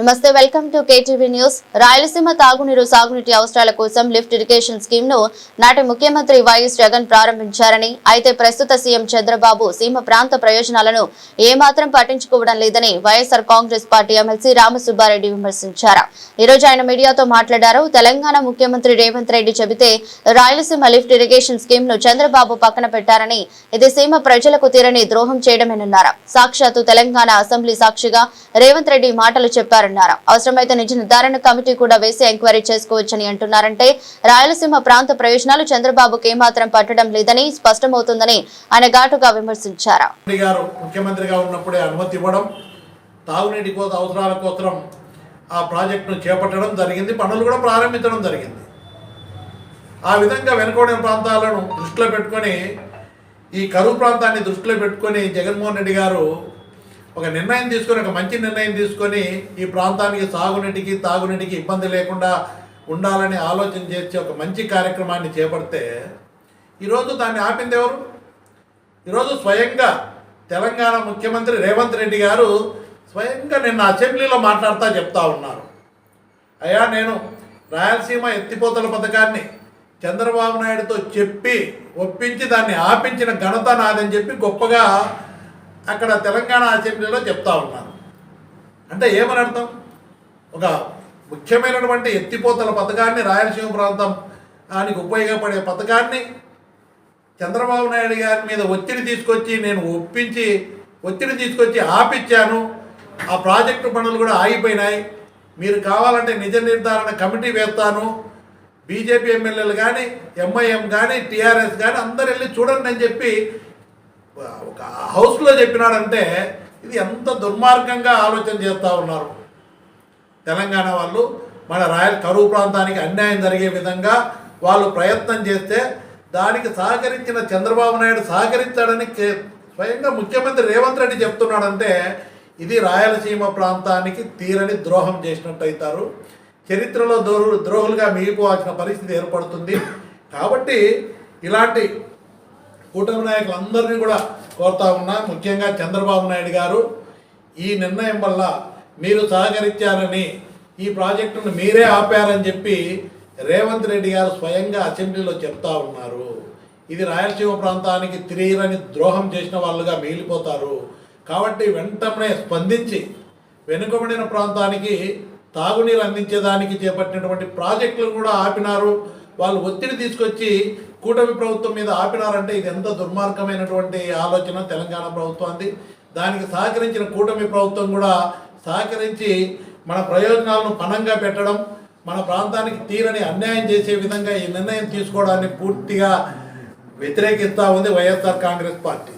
నమస్తే welcome to KTV news. Rayalaseema తాగునీరు సాగునీటి అవసరాల కోసం లిఫ్ట్ ఇరిగేషన్ స్కీమ్ ను నాటి ముఖ్యమంత్రి వైఎస్ జగన్ ప్రారంభించారని, అయితే ప్రస్తుత సీఎం చంద్రబాబు సీమ ప్రాంత ప్రయోజనాలను ఏమాత్రం పట్టించుకోవడం లేదని వైఎస్ఆర్ కాంగ్రెస్ పార్టీ ఎమ్మెల్సీ రామసుబ్బారెడ్డి విమర్శించారు. ఈ రోజు ఆయన మీడియాతో మాట్లాడారు. తెలంగాణ ముఖ్యమంత్రి రేవంత్ రెడ్డి చెబితే రాయలసీమ లిఫ్ట్ ఇరిగేషన్ స్కీమ్ ను చంద్రబాబు పక్కన పెట్టారని, ఇది సీమ ప్రజలకు తీరని ద్రోహం చేయడమేనన్నారు. సాక్షాత్తు తెలంగాణ అసెంబ్లీ సాక్షిగా రేవంత్ రెడ్డి మాటలు చెప్పారు. అవసరమైతే నిజ నిర్ధారణ కమిటీ కూడా వేసి ఎంక్వైరీ చేసుకోవచ్చని అంటున్నారంటే రాయలసీమ ప్రాంత ప్రయోజనాలు చంద్రబాబుకు ఏమాత్రం పట్టడం లేదని స్పష్టమవుతుందని ఆయన ఘాటుగా విమర్శించారు. ముఖ్యమంత్రిగా ఉన్నప్పుడే అనుమతి ఇవ్వడం, తాగునీటి కోసం అవసరాల కోసం ఆ ప్రాజెక్టును చేపట్టడం జరిగింది, పనులు కూడా ప్రారంభించడం జరిగింది. ఆ విధంగా వెనుకబడిన ప్రాంతాలను దృష్టిలో పెట్టుకొని, ఈ కరువు ప్రాంతాన్ని దృష్టిలో పెట్టుకొని జగన్మోహన్ రెడ్డి గారు ఒక నిర్ణయం తీసుకొని, ఒక మంచి నిర్ణయం తీసుకొని ఈ ప్రాంతానికి సాగునీటికి తాగునీటికి ఇబ్బంది లేకుండా ఉండాలని ఆలోచన చేసి ఒక మంచి కార్యక్రమాన్ని చేపడితే ఈరోజు దాన్ని ఆపింది ఎవరు? ఈరోజు స్వయంగా తెలంగాణ ముఖ్యమంత్రి రేవంత్ రెడ్డి గారు స్వయంగా నిన్న అసెంబ్లీలో మాట్లాడుతూ చెప్తా ఉన్నారు, అయ్యా నేను రాయలసీమ ఎత్తిపోతల పథకాన్ని చంద్రబాబు నాయుడుతో చెప్పి ఒప్పించి దాన్ని ఆపించిన ఘనత నాదని చెప్పి గొప్పగా అక్కడ తెలంగాణ అసెంబ్లీలో చెప్తా ఉన్నారు. అంటే ఏమని అర్థం? ఒక ముఖ్యమైనటువంటి ఎత్తిపోతల పథకాన్ని, రాయలసీమ ప్రాంతానికి ఉపయోగపడే పథకాన్ని చంద్రబాబు నాయుడు గారి మీద ఒత్తిడి తీసుకొచ్చి ఆపిచ్చాను. ఆ ప్రాజెక్టు పనులు కూడా ఆగిపోయినాయి. మీరు కావాలంటే నిజ నిర్ధారణ కమిటీ వేస్తాను, బీజేపీ ఎమ్మెల్యేలు కానీ, ఎంఐఎం కానీ, టీఆర్ఎస్ కానీ అందరు వెళ్ళి చూడండి అని చెప్పి ఒక హౌస్లో చెప్పినాడంటే ఇది ఎంత దుర్మార్గంగా ఆలోచన చేస్తూ ఉన్నారు తెలంగాణ వాళ్ళు. మన కరువు ప్రాంతానికి అన్యాయం జరిగే విధంగా వాళ్ళు ప్రయత్నం చేస్తే దానికి సహకరించిన చంద్రబాబు నాయుడు సహకరించాడని స్వయంగా ముఖ్యమంత్రి రేవంత్ రెడ్డి చెప్తున్నాడంటే ఇది రాయలసీమ ప్రాంతానికి తీరని ద్రోహం చేసినట్టు అవుతారు. చరిత్రలో ద్రోహులుగా మిగిలిపోవాల్సిన పరిస్థితి ఏర్పడుతుంది. కాబట్టి ఇలాంటి కూటమి నాయకులందరినీ కూడా కోరుతా ఉన్నా, ముఖ్యంగా చంద్రబాబు నాయుడు గారు ఈ నిర్ణయం వల్ల మీరు సహకరించారని, ఈ ప్రాజెక్టును మీరే ఆపారని చెప్పి రేవంత్ రెడ్డి గారు స్వయంగా అసెంబ్లీలో చెప్తా ఉన్నారు. ఇది రాయలసీమ ప్రాంతానికి తీరని ద్రోహం చేసిన వాళ్ళుగా మిగిలిపోతారు. కాబట్టి వెంటనే స్పందించి వెనుకబడిన ప్రాంతానికి తాగునీరు అందించేదానికి చేపట్టినటువంటి ప్రాజెక్టులు కూడా ఆపినారు. వాళ్ళు ఒత్తిడి తీసుకొచ్చి కూటమి ప్రభుత్వం మీద ఆపినారంటే ఇది ఎంత దుర్మార్గమైనటువంటి ఆలోచన తెలంగాణ ప్రభుత్వానికి. దానికి సహకరించిన కూటమి ప్రభుత్వం కూడా సహకరించి మన ప్రయోజనాలను పణంగా పెట్టడం, మన ప్రాంతానికి తీరని అన్యాయం చేసే విధంగా ఈ నిర్ణయం తీసుకోవడాన్ని పూర్తిగా వ్యతిరేకిస్తూ ఉంది వైఎస్ఆర్ కాంగ్రెస్ పార్టీ.